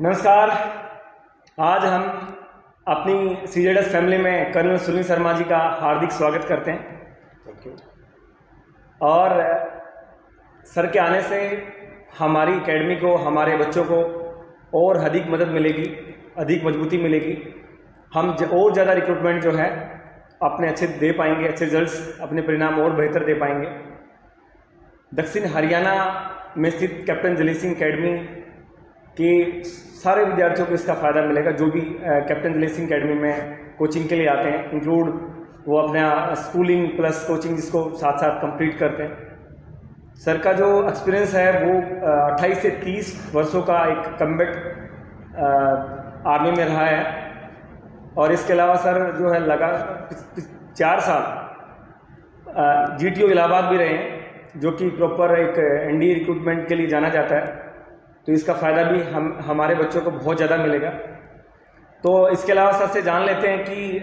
नमस्कार। आज हम अपनी सीजेडएस फैमिली में कर्नल सुनील शर्मा जी का हार्दिक स्वागत करते हैं। Thank you. और सर के आने से हमारी एकेडमी को, हमारे बच्चों को और अधिक मदद मिलेगी, अधिक मजबूती मिलेगी। हम और ज़्यादा रिक्रूटमेंट जो है अपने अच्छे दे पाएंगे, अच्छे रिजल्ट्स, अपने परिणाम और बेहतर दे पाएंगे। दक्षिण हरियाणा में स्थित कैप्टन दलीप सिंह एकेडमी के सारे विद्यार्थियों को इसका फ़ायदा मिलेगा, जो भी कैप्टन दलीप सिंह एकेडमी में कोचिंग के लिए आते हैं, इंक्लूड वो अपना स्कूलिंग प्लस कोचिंग जिसको साथ साथ कंप्लीट करते हैं। सर का जो एक्सपीरियंस है वो 28 से 30 वर्षों का एक कम्बैट आर्मी में रहा है। और इसके अलावा सर जो है लगा 4 साल जीटीओ इलाहाबाद भी रहे हैं, जो कि प्रॉपर एक एनडीए रिक्रूटमेंट के लिए जाना जाता है। तो इसका फ़ायदा भी हमारे बच्चों को बहुत ज़्यादा मिलेगा। तो इसके अलावा सर से जान लेते हैं कि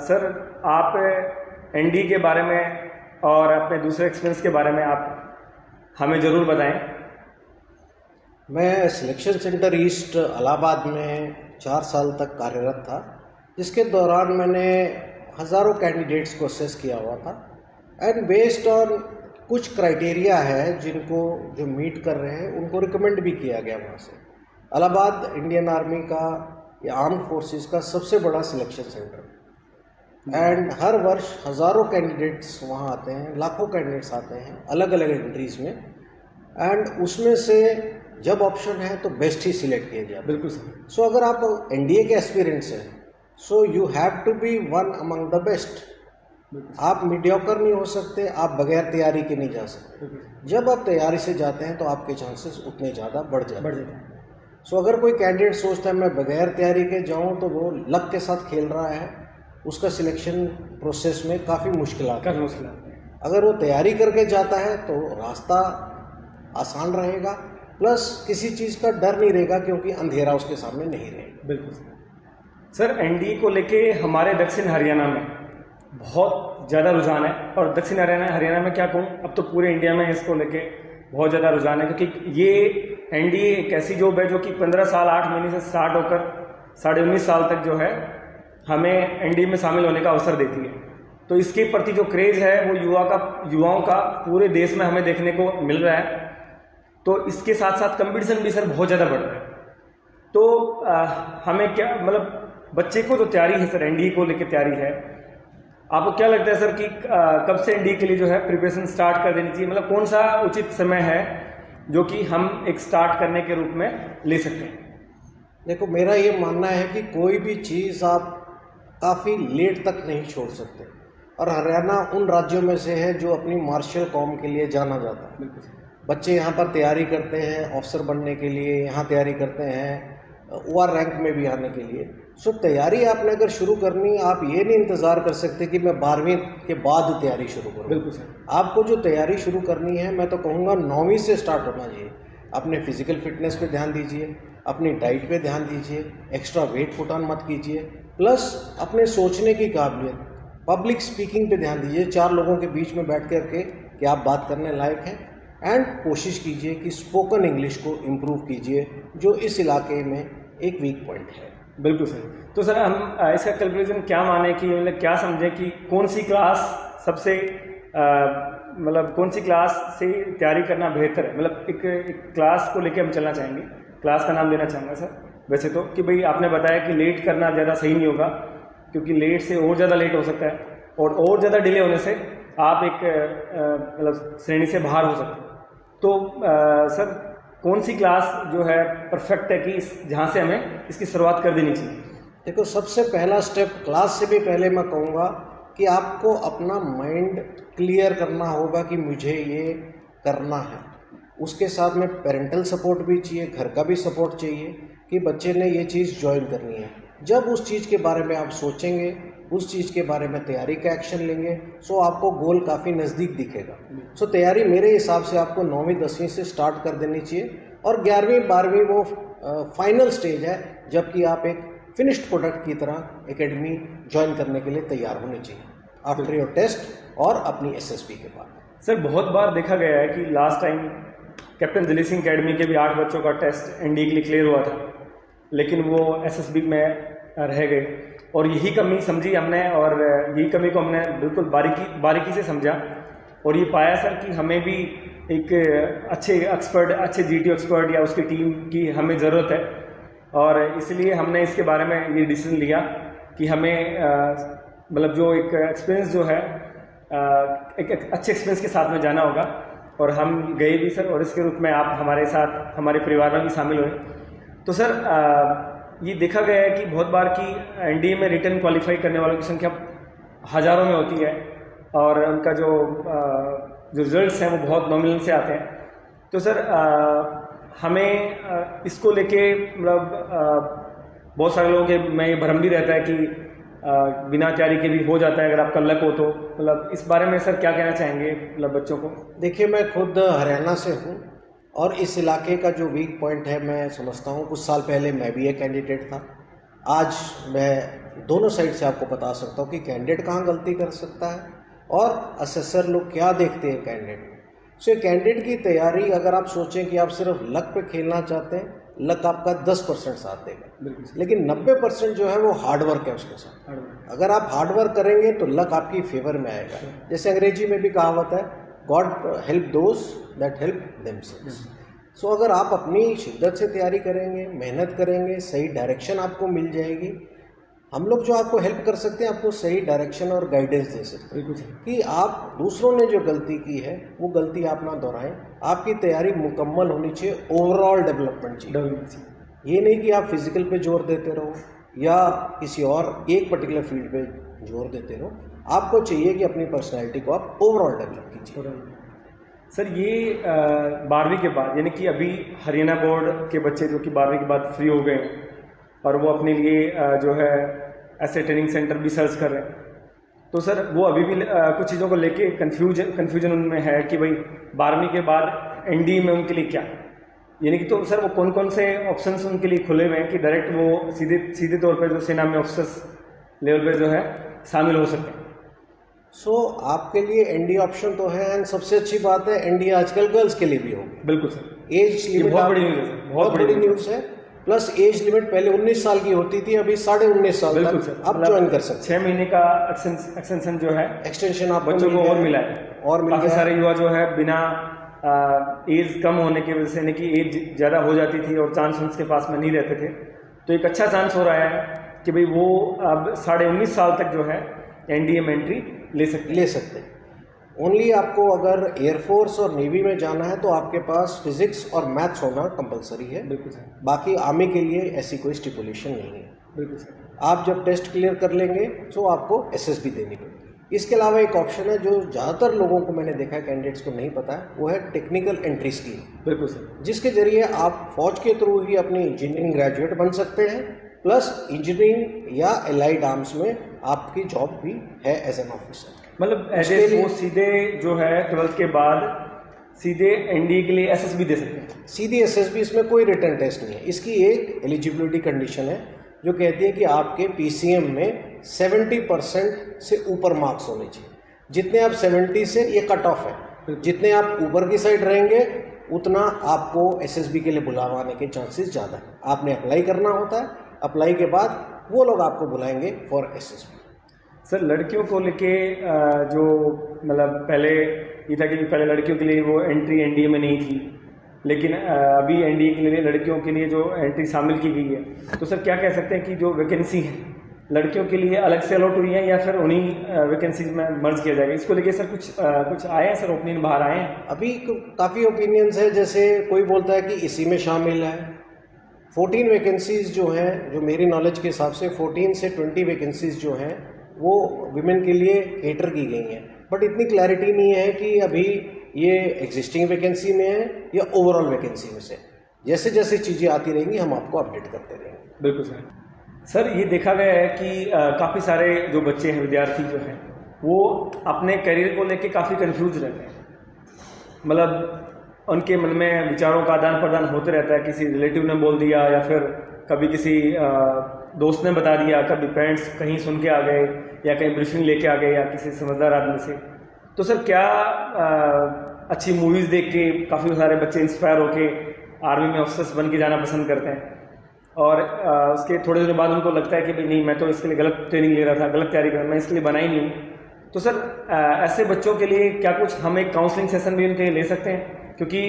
सर आप एनडीए के बारे में और अपने दूसरे एक्सपीरियंस के बारे में आप हमें ज़रूर बताएं। मैं सिलेक्शन सेंटर ईस्ट इलाहाबाद में 4 साल तक कार्यरत था, जिसके दौरान मैंने हज़ारों कैंडिडेट्स को असेस किया हुआ था। एंड बेस्ड ऑन कुछ क्राइटेरिया है जिनको जो मीट कर रहे हैं उनको रिकमेंड भी किया गया वहाँ से। इलाहाबाद इंडियन आर्मी का या आर्म फोर्सेस का सबसे बड़ा सिलेक्शन सेंटर, एंड हर वर्ष हज़ारों कैंडिडेट्स वहाँ आते हैं, लाखों कैंडिडेट्स आते हैं अलग अलग एंट्रीज में। एंड उसमें से जब ऑप्शन है तो बेस्ट ही सिलेक्ट किया जाए। बिल्कुल सर। सो अगर आप एनडीए के एस्पिरेंट्स हैं, so you have to be one among the best. आप मीडियोकर नहीं हो सकते, आप बगैर तैयारी के नहीं जा सकते। जब आप तैयारी से जाते हैं तो आपके चांसेस उतने ज़्यादा बढ़ जाते हैं। सो अगर कोई कैंडिडेट सोचता है मैं बगैर तैयारी के जाऊं, तो वो लक के साथ खेल रहा है, उसका सिलेक्शन प्रोसेस में काफ़ी मुश्किल है। अगर वो तैयारी करके जाता है तो रास्ता आसान रहेगा, प्लस किसी चीज़ का डर नहीं रहेगा क्योंकि अंधेरा उसके सामने नहीं रहेगा। बिल्कुल सर। एनडीए को लेके हमारे दक्षिण हरियाणा में बहुत ज़्यादा रुझान है। और दक्षिण हरियाणा में क्या कहूँ, अब तो पूरे इंडिया में इसको लेके बहुत ज़्यादा रुझान है, क्योंकि ये एनडीए एक ऐसी जॉब है जो कि 15 साल 8 महीने से स्टार्ट होकर 19.5 साल तक जो है हमें एनडीए में शामिल होने का अवसर देती है। तो इसके प्रति जो क्रेज़ है वो युवाओं का पूरे देश में हमें देखने को मिल रहा है। तो इसके साथ साथ कंपटीशन भी सर बहुत ज़्यादा बढ़ रहा है। तो हमें क्या मतलब बच्चे को जो तैयारी है सर, एनडीए को लेकर तैयारी है, आपको क्या लगता है सर कि कब से एनडीए के लिए जो है प्रिपरेशन स्टार्ट कर देनी चाहिए? मतलब कौन सा उचित समय है जो कि हम एक स्टार्ट करने के रूप में ले सकते हैं? देखो, मेरा ये मानना है कि कोई भी चीज़ आप काफ़ी लेट तक नहीं छोड़ सकते। और हरियाणा उन राज्यों में से है जो अपनी मार्शल कॉम के लिए जाना जाता है। बच्चे यहाँ पर तैयारी करते हैं ऑफिसर बनने के लिए, यहाँ तैयारी करते हैं ओआर रैंक में भी आने के लिए। सो तैयारी आपने अगर शुरू करनी, आप ये नहीं इंतज़ार कर सकते कि मैं 12वीं के बाद तैयारी शुरू करूँ। बिल्कुल सर। आपको जो तैयारी शुरू करनी है, मैं तो कहूँगा 9वीं से स्टार्ट होना चाहिए। अपने फिजिकल फिटनेस पे ध्यान दीजिए, अपनी डाइट पे ध्यान दीजिए, एक्स्ट्रा वेट पुट ऑन मत कीजिए, प्लस अपने सोचने की काबिलियत, पब्लिक स्पीकिंग पे ध्यान दीजिए। 4 लोगों के बीच में बैठ करके कि आप बात करने लायक हैं। एंड कोशिश कीजिए कि स्पोकन इंग्लिश को इम्प्रूव कीजिए, जो इस इलाके में एक वीक पॉइंट है। बिल्कुल सर। तो सर हम इसका कैलकुलेशन क्या माने कि मतलब क्या समझें कि कौन सी क्लास सबसे मतलब कौन सी क्लास से तैयारी करना बेहतर है? मतलब एक क्लास को लेके हम चलना चाहेंगे, क्लास का नाम देना चाहूँगा सर वैसे तो, कि भाई आपने बताया कि लेट करना ज़्यादा सही नहीं होगा, क्योंकि लेट से और ज़्यादा लेट हो सकता है और ज़्यादा डिले होने से आप एक मतलब श्रेणी से बाहर हो सकते हैं। तो सर कौन सी क्लास जो है परफेक्ट है कि जहाँ से हमें इसकी शुरुआत कर देनी चाहिए? देखो, सबसे पहला स्टेप क्लास से भी पहले मैं कहूँगा कि आपको अपना माइंड क्लियर करना होगा कि मुझे ये करना है। उसके साथ में पेरेंटल सपोर्ट भी चाहिए, घर का भी सपोर्ट चाहिए कि बच्चे ने ये चीज़ ज्वाइन करनी है। जब उस चीज़ के बारे में आप सोचेंगे, उस चीज़ के बारे में तैयारी का एक्शन लेंगे, सो आपको गोल काफ़ी नज़दीक दिखेगा। सो तैयारी मेरे हिसाब से आपको 9वीं 10वीं से स्टार्ट कर देनी चाहिए, और 11वीं 12वीं वो फाइनल स्टेज है जबकि आप एक फिनिश्ड प्रोडक्ट की तरह एकेडमी ज्वाइन करने के लिए तैयार होने चाहिए आफ्टर योर टेस्ट और अपनी एसएसबी के बाद। सर बहुत बार देखा गया है कि last time captain Dalip Singh academy के भी 8 बच्चों का टेस्ट एनडीए के लिए क्लियर हुआ था, लेकिन वो एसएसबी में रह गए, और यही कमी समझी हमने, और यही कमी को हमने बिल्कुल बारीकी से समझा, और ये पाया सर कि हमें भी एक अच्छे एक्सपर्ट, अच्छे जीटीओ एक्सपर्ट या उसकी टीम की हमें ज़रूरत है, और इसलिए हमने इसके बारे में ये डिसीजन लिया कि हमें मतलब जो एक एक्सपीरियंस जो है एक अच्छे एक्सपीरियंस के साथ में जाना होगा, और हम गए भी सर, और इसके रूप में आप हमारे साथ हमारे परिवार में भी शामिल हुए। तो सर ये देखा गया है कि बहुत बार कि एनडीए में रिटर्न क्वालिफाई करने वालों की संख्या हज़ारों में होती है, और उनका जो रिजल्ट्स हैं वो बहुत नॉमिनल से आते हैं। तो सर हमें इसको लेके मतलब बहुत सारे लोगों के में ये भ्रम भी रहता है कि बिना तैयारी के भी हो जाता है अगर आपका लक हो तो, मतलब इस बारे में सर क्या कहना चाहेंगे मतलब बच्चों को? देखिए, मैं खुद हरियाणा से हूँ, और इस इलाके का जो वीक पॉइंट है मैं समझता हूँ। कुछ साल पहले मैं भी एक कैंडिडेट था। आज मैं दोनों साइड से आपको बता सकता हूँ कि कैंडिडेट कहाँ गलती कर सकता है और असेसर लोग क्या देखते हैं कैंडिडेट में। सो कैंडिडेट की तैयारी, अगर आप सोचें कि आप सिर्फ लक पे खेलना चाहते हैं, लक आपका 10% साथ देगा, लेकिन 90% जो है वो हार्डवर्क है उसके साथ। अगर आप हार्डवर्क करेंगे तो लक आपकी फेवर में आएगा। जैसे अंग्रेजी में भी कहावत है, God help those that help themselves. So अगर आप अपनी शिद्दत से तैयारी करेंगे, मेहनत करेंगे, सही डायरेक्शन आपको मिल जाएगी। हम लोग जो आपको हेल्प कर सकते हैं, आपको सही डायरेक्शन और गाइडेंस दे सकते हैं कि आप दूसरों ने जो गलती की है वो गलती आप ना दोहराएं। आपकी तैयारी मुकम्मल होनी चाहिए, ओवरऑल डेवलपमेंट चाहिए। ये नहीं कि आप फिजिकल पे जोर देते रहो या किसी और एक पर्टिकुलर फील्ड पे जोर देते रहो। आपको चाहिए कि अपनी पर्सनैलिटी को आप ओवरऑल डेवलप कीजिए। सर ये 12वीं के बाद, यानी कि अभी हरियाणा बोर्ड के बच्चे जो कि 12वीं के बाद फ्री हो गए और वो अपने लिए जो है ऐसे ट्रेनिंग सेंटर भी सर्च कर रहे हैं, तो सर वो अभी भी कुछ चीज़ों को लेके कन्फ्यूजन उनमें है कि भाई 12वीं के बाद एनडीए में उनके लिए क्या, यानी कि तो सर वो कौन कौन से ऑप्शंस उनके लिए खुले हुए हैं कि डायरेक्ट वो सीधे तौर पर जो सेना में ऑफिसर्स लेवल पे जो है शामिल हो सकते हैं। सो आपके लिए एनडीए ऑप्शन तो है, एंड सबसे अच्छी बात है एनडीए आजकल गर्ल्स के लिए भी होगी। बिल्कुल सर, एज लिमिट बहुत बड़ी न्यूज़ है, बहुत बड़ी न्यूज़ है। प्लस एज लिमिट पहले 19 साल की होती थी, अभी 19.5 साल तक आप ज्वाइन कर सकते हैं। 6 महीने का एक्सटेंशन जो है, एक्सटेंशन आप बच्चों को और मिला है, और काफ़ी सारे युवा जो है बिना एज कम होने की वजह से, यानी कि एज ज़्यादा हो जाती थी और चांस उनके पास में नहीं रहते थे, तो एक अच्छा चांस हो रहा है कि भाई वो अब 19.5 साल तक जो है एनडीए में एंट्री ले सकते हैं। ओनली आपको अगर एयरफोर्स और नेवी में जाना है तो आपके पास फिजिक्स और मैथ्स होना कंपलसरी है। बिल्कुल सर। बाकी आर्मी के लिए ऐसी कोई स्टिपुलेशन नहीं है। बिल्कुल सर। आप जब टेस्ट क्लियर कर लेंगे तो आपको एसएसबी देनी पड़ेगी। इसके अलावा एक ऑप्शन है जो ज़्यादातर लोगों को मैंने देखा है, कैंडिडेट्स को नहीं पता है, वो है टेक्निकल एंट्री स्कीम। बिल्कुल सर। जिसके जरिए आप फौज के थ्रू ही अपनी इंजीनियरिंग ग्रेजुएट बन सकते हैं, प्लस इंजीनियरिंग या एलाइड आर्म्स में आपकी जॉब भी है एज एन ऑफिसर। मतलब ऐसे वो सीधे जो है 12th के बाद सीधे एनडीए के लिए एसएसबी दे सकते हैं। सीधी एसएसबी, इसमें कोई रिटर्न टेस्ट नहीं है। इसकी एक एलिजिबिलिटी कंडीशन है जो कहती है कि आपके पीसीएम में 70% से ऊपर मार्क्स होने चाहिए। जितने आप 70 से, ये कट ऑफ है, जितने आप ऊपर की साइड रहेंगे उतना आपको एसएसबी के लिए बुलावा आने के चांसेस ज़्यादा है। आपने अप्लाई करना होता है, अप्लाई के बाद वो लोग आपको बुलाएंगे फॉर एसएसबी। सर लड़कियों को लेके जो मतलब पहले ये था कि पहले लड़कियों के लिए वो एंट्री एनडीए में नहीं थी, लेकिन अभी एनडीए के लिए लड़कियों के लिए जो एंट्री शामिल की गई है, तो सर क्या कह सकते हैं कि जो वैकेंसी है लड़कियों के लिए अलग से अलॉट हुई है या फिर उन्हीं वैकेंसीज में मर्ज किया जाएगा? इसको लेके सर कुछ आए हैं सर, ओपिनियन बाहर आए हैं? अभी काफ़ी ओपिनियंस है। जैसे कोई बोलता है कि इसी में शामिल है। 14 वैकेंसीज जो हैं, जो मेरी नॉलेज के हिसाब से 14 से 20 वैकेंसीज जो हैं वो विमेन के लिए केटर की गई हैं, बट इतनी क्लैरिटी नहीं है कि अभी ये एग्जिस्टिंग वैकेंसी में है या ओवरऑल वैकेंसी में से। जैसे जैसे चीज़ें आती रहेंगी हम आपको अपडेट करते रहेंगे। बिल्कुल सर। सर ये देखा गया है कि काफ़ी सारे जो बच्चे हैं, विद्यार्थी जो हैं, वो अपने करियर को लेके काफ़ी कंफ्यूज रहते हैं। मतलब उनके मन में विचारों का आदान प्रदान होते रहता है, किसी रिलेटिव ने बोल दिया या फिर कभी किसी दोस्त ने बता दिया, कभी पेरेंट्स कहीं सुन के आ गए या कहीं ब्रीफिंग लेके आ गए या किसी समझदार आदमी से। तो सर क्या अच्छी मूवीज़ देख के काफ़ी सारे बच्चे इंस्पायर होके आर्मी में ऑफिसर्स बन के जाना पसंद करते हैं, और उसके थोड़े दिनों बाद उनको लगता है कि भाई नहीं, मैं तो इसके लिए गलत ट्रेनिंग ले रहा था, गलत तैयारी कर रहा था, मैं इसके लिए बना ही नहीं हूँ। तो सर ऐसे बच्चों के लिए क्या कुछ हम एक काउंसलिंग सेशन भी उनके लिए ले सकते हैं? क्योंकि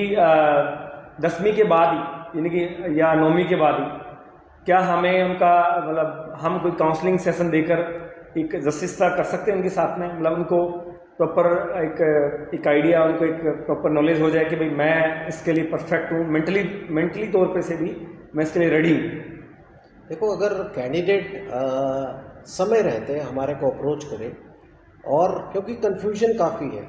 10वीं के बाद ही, यानी कि या 9वीं के बाद ही, क्या हमें उनका मतलब हम कोई काउंसलिंग सेशन देकर एक जस्टिसता कर सकते हैं उनके साथ में? मतलब उनको प्रॉपर एक आइडिया, उनको एक प्रॉपर नॉलेज हो जाए कि भाई मैं इसके लिए परफेक्ट हूँ, मेंटली तौर पे से भी मैं इसके लिए रेडी हूँ। देखो, अगर कैंडिडेट समय रहते हमारे को अप्रोच करे, और क्योंकि कन्फ्यूजन काफ़ी है,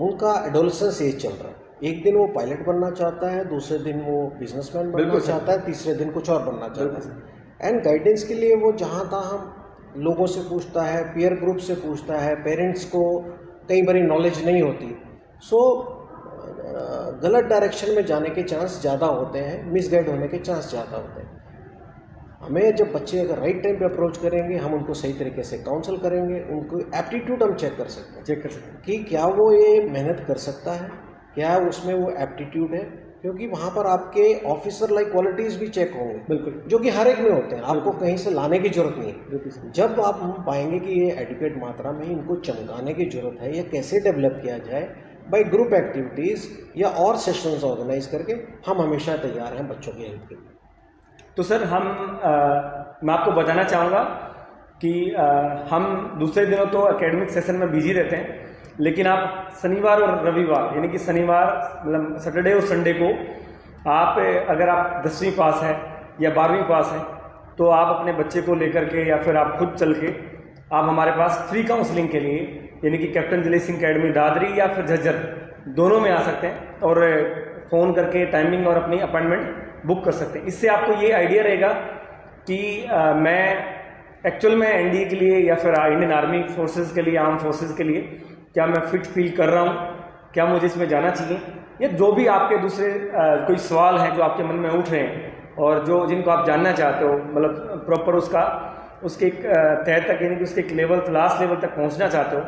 उनका एडोलसेंस एज चल रहा है, एक दिन वो पायलट बनना चाहता है, दूसरे दिन वो बिजनेसमैन बनना चाहता है, तीसरे दिन कुछ और बनना चाहता है। एंड गाइडेंस के लिए वो जहाँ तहाँ लोगों से पूछता है, पीयर ग्रुप से पूछता है, पेरेंट्स को कई बारी नॉलेज नहीं होती, सो गलत डायरेक्शन में जाने के चांस ज़्यादा होते हैं, मिसगाइड होने के चांस ज़्यादा होते हैं। हमें जब बच्चे अगर राइट टाइम पे अप्रोच करेंगे, हम उनको सही तरीके से काउंसल करेंगे, उनको एप्टीट्यूड हम चेक कर सकते हैं कि क्या वो ये मेहनत कर सकता है, क्या उसमें वो एप्टीट्यूड है, क्योंकि वहाँ पर आपके ऑफिसर लाइक क्वालिटीज़ भी चेक होंगे, बिल्कुल, जो कि हर एक में होते हैं, आपको कहीं से लाने की जरूरत नहीं है। जब आप हम पाएंगे कि ये एडिक्वेट मात्रा में इनको चमकाने की जरूरत है, या कैसे डेवलप किया जाए बाई ग्रुप एक्टिविटीज़ या और सेशंस ऑर्गेनाइज करके, हम हमेशा तैयार हैं बच्चों की हेल्प के लिए। तो सर मैं आपको बताना चाहूँगा कि हम दूसरे दिनों तो एकेडमिक सेशन में बिजी रहते हैं, लेकिन आप शनिवार और रविवार, यानी कि शनिवार मतलब सैटरडे और संडे को आप अगर आप 10वीं पास है या 12वीं पास है, तो आप अपने बच्चे को लेकर के या फिर आप खुद चल के आप हमारे पास फ्री काउंसलिंग के लिए, यानी कि कैप्टन जलील सिंह अकेडमी दादरी या फिर झज्जर, दोनों में आ सकते हैं और फ़ोन करके टाइमिंग और अपनी अपॉइंटमेंट बुक कर सकते हैं। इससे आपको ये आइडिया रहेगा कि मैं एक्चुअल में एनडीए के लिए या फिर इंडियन आर्मी फोर्सेस के लिए, आर्म फोर्सेस के लिए क्या मैं फिट फील कर रहा हूँ, क्या मुझे इसमें जाना चाहिए, या जो भी आपके दूसरे कोई सवाल हैं जो आपके मन में उठ रहे हैं और जो जिनको आप जानना चाहते हो, मतलब प्रॉपर उसके एक तह तक, यानी कि उसके एक लेवल, लास्ट लेवल तक पहुँचना चाहते हो,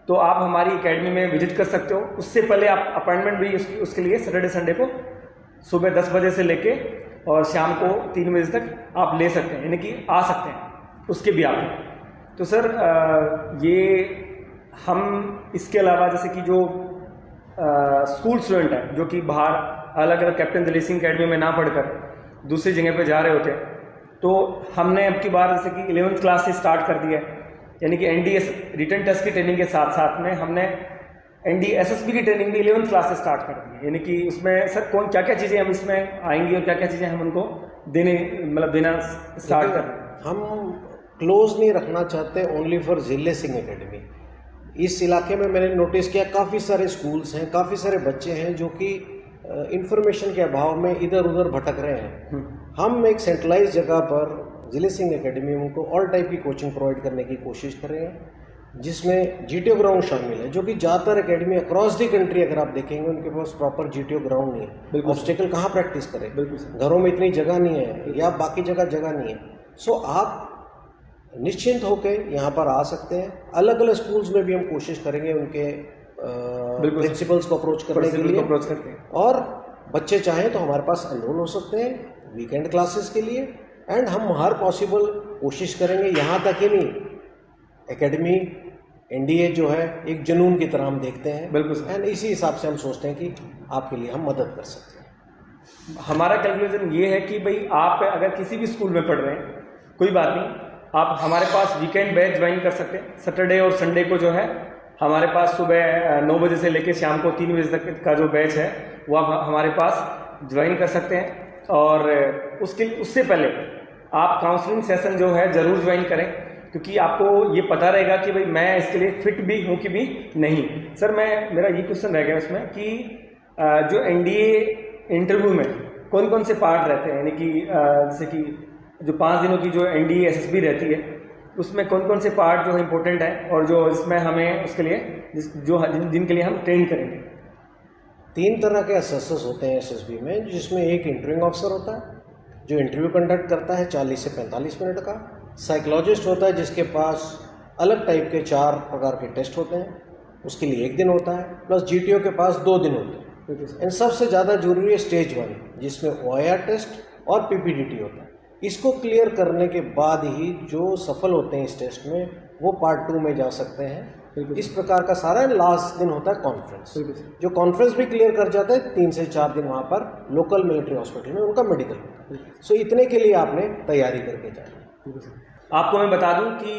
तो आप हमारी एकेडमी में विजिट कर सकते हो। उससे पहले आप अपॉइंटमेंट भी उसके लिए सैटरडे संडे को सुबह 10 बजे से लेके और शाम को 3 बजे तक आप ले सकते हैं, यानी कि आ सकते हैं उसके भी आप। तो सर ये हम इसके अलावा जैसे कि जो स्कूल स्टूडेंट हैं जो कि बाहर अलग अलग कैप्टन जलील सिंह अकेडमी में ना पढ़कर दूसरी जगह पे जा रहे होते हैं, तो हमने अब की बार जैसे कि 11th क्लास से स्टार्ट कर दिया है, यानी कि एनडीएस रिटन टेस्ट की ट्रेनिंग के साथ साथ में हमने एनडीएसएसबी की ट्रेनिंग भी 11th क्लास से स्टार्ट कर दी है। यानी कि उसमें सर क्या क्या चीज़ें हम इसमें आएंगी और क्या क्या चीज़ें हम उनको देना स्टार्ट कर रहे हैं? हम क्लोज नहीं रखना चाहते ओनली फॉर जिले सिंह एकेडमी। इस इलाके में मैंने नोटिस किया काफ़ी सारे स्कूल्स हैं, काफ़ी सारे बच्चे हैं जो कि इंफॉर्मेशन के अभाव में इधर उधर भटक रहे हैं। हम एक सेंट्रलाइज जगह पर जिले सिंह एकेडमी में उनको ऑल टाइप की कोचिंग प्रोवाइड करने की कोशिश कर रहे हैं, जिसमें जीटीओ ग्राउंड शामिल है, जो कि ज़्यादातर एकेडमी अक्रॉस दी कंट्री अगर आप देखेंगे उनके पास प्रॉपर जीटीओ ग्राउंड नहीं है। ऑब्स्टेकल कहाँ प्रैक्टिस करें, घरों में इतनी जगह नहीं है या बाकी जगह नहीं है। सो आप निश्चिंत होकर यहाँ पर आ सकते हैं। अलग अलग स्कूल्स में भी हम कोशिश करेंगे उनके प्रिंसिपल्स को अप्रोच करने के लिए, और बच्चे चाहें तो हमारे पास एनरोल हो सकते हैं वीकेंड क्लासेस के लिए, एंड हम हर पॉसिबल कोशिश करेंगे। यहाँ तक ही नहीं, एकेडमी एनडीए जो है एक जुनून की तरह हम देखते हैं, बिल्कुल, एंड इसी हिसाब से हम सोचते हैं कि आपके लिए हम मदद कर सकते हैं। हमारा कैलकुलेशन ये है कि भाई आप अगर किसी भी स्कूल में पढ़ रहे हैं, कोई बात नहीं, आप हमारे पास वीकेंड बैच ज्वाइन कर सकते हैं। सैटरडे और संडे को जो है हमारे पास सुबह 9 बजे से लेकर शाम को 3 बजे तक का जो बैच है वो आप हमारे पास ज्वाइन कर सकते हैं। और उससे पहले आप काउंसलिंग सेशन जो है ज़रूर ज्वाइन करें, क्योंकि आपको ये पता रहेगा कि भाई मैं इसके लिए फिट भी हूँ कि भी नहीं। सर मेरा ये क्वेश्चन रह गया उसमें कि जो एनडीए इंटरव्यू में कौन कौन से पार्ट रहते हैं, यानी कि जैसे कि जो 5 दिनों की जो एनडीए एसएसबी रहती है उसमें कौन कौन से पार्ट जो इम्पोर्टेंट है और जो इसमें हमें उसके लिए जिनके लिए हम ट्रेन करेंगे? 3 तरह के असेसर्स होते हैं एसएसबी में, जिसमें एक इंटरव्यूइंग ऑफिसर होता है जो इंटरव्यू कंडक्ट करता है 40 से 45 मिनट का, साइकोलॉजिस्ट होता है जिसके पास अलग टाइप के 4 प्रकार के टेस्ट होते हैं, उसके लिए 1 दिन होता है, प्लस जीटीओ के पास 2 दिन होते हैं। एंड सबसे ज़्यादा जरूरी है स्टेज 1, जिसमें ओआईआर टेस्ट और पीपीडीटी होता है। इसको क्लियर करने के बाद ही जो सफल होते हैं इस टेस्ट में वो पार्ट 2 में जा सकते हैं। इस प्रकार का सारा लास्ट दिन होता है कॉन्फ्रेंस। जो कॉन्फ्रेंस भी क्लियर कर जाता है 3 से 4 दिन वहाँ पर लोकल मिलिट्री हॉस्पिटल में उनका मेडिकल होता है। सो इतने के लिए आपने तैयारी करके जाना। आपको मैं बता दूं कि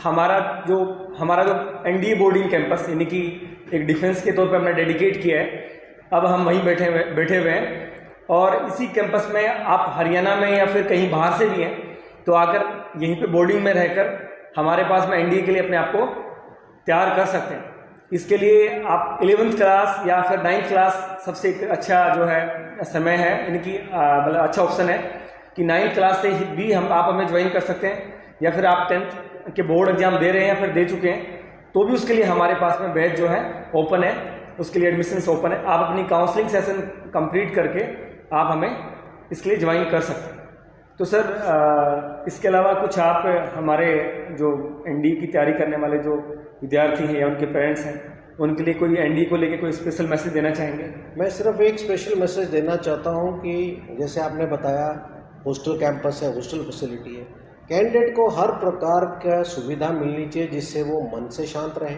हमारा जो एनडीए बोर्डिंग कैंपस यानी कि एक डिफेंस के तौर पे हमने डेडिकेट किया है, अब हम वहीं बैठे हुए हैं। और इसी कैंपस में आप हरियाणा में या फिर कहीं बाहर से भी हैं तो आकर यहीं पे बोर्डिंग में रहकर हमारे पास में एनडीए के लिए अपने आप को तैयार कर सकते हैं। इसके लिए आप 11th क्लास या फिर 9th क्लास सबसे एक अच्छा जो है समय है, यानी कि मतलब अच्छा ऑप्शन है कि 9th क्लास से भी आप हमें ज्वाइन कर सकते हैं, या फिर आप 10th के बोर्ड एग्जाम दे रहे हैं या फिर दे चुके हैं तो भी उसके लिए हमारे पास में बैच जो है ओपन है, उसके लिए एडमिशन ओपन है। आप अपनी काउंसलिंग सेशन कंप्लीट करके आप हमें इसके लिए ज्वाइन कर सकते हैं। तो सर इसके अलावा कुछ आप हमारे जो एनडीए की तैयारी करने वाले जो विद्यार्थी हैं या उनके पेरेंट्स हैं उनके लिए कोई एनडीए को लेके कोई स्पेशल मैसेज देना चाहेंगे? मैं सिर्फ एक स्पेशल मैसेज देना चाहता हूं कि जैसे आपने बताया हॉस्टल कैंपस है, हॉस्टल फैसिलिटी है, कैंडिडेट को हर प्रकार का सुविधा मिलनी चाहिए जिससे वो मन से शांत रहे,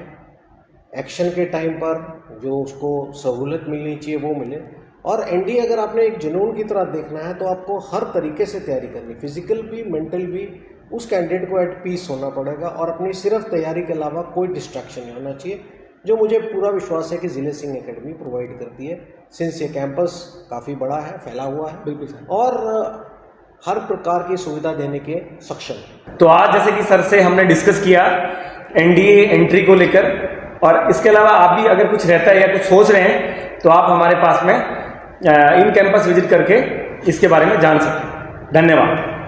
एक्शन के टाइम पर जो उसको सहूलत मिलनी चाहिए वो मिले। और एनडीए अगर आपने एक जुनून की तरह देखना है तो आपको हर तरीके से तैयारी करनी, फिजिकल भी मेंटल भी। उस कैंडिडेट को एट पीस होना पड़ेगा और अपनी सिर्फ तैयारी के अलावा कोई डिस्ट्रैक्शन नहीं होना चाहिए, जो मुझे पूरा विश्वास है कि जिले सिंह एकेडमी प्रोवाइड करती है। सिंस ये कैंपस काफ़ी बड़ा है, फैला हुआ है, बिल्कुल सर, और हर प्रकार की सुविधा देने के सक्षम है। तो आज जैसे कि सर से हमने डिस्कस किया एनडीए एंट्री को लेकर, और इसके अलावा आप भी अगर कुछ रहता है या कुछ सोच रहे हैं तो आप हमारे पास में इन कैंपस विजिट करके इसके बारे में जान सकते हैं। धन्यवाद।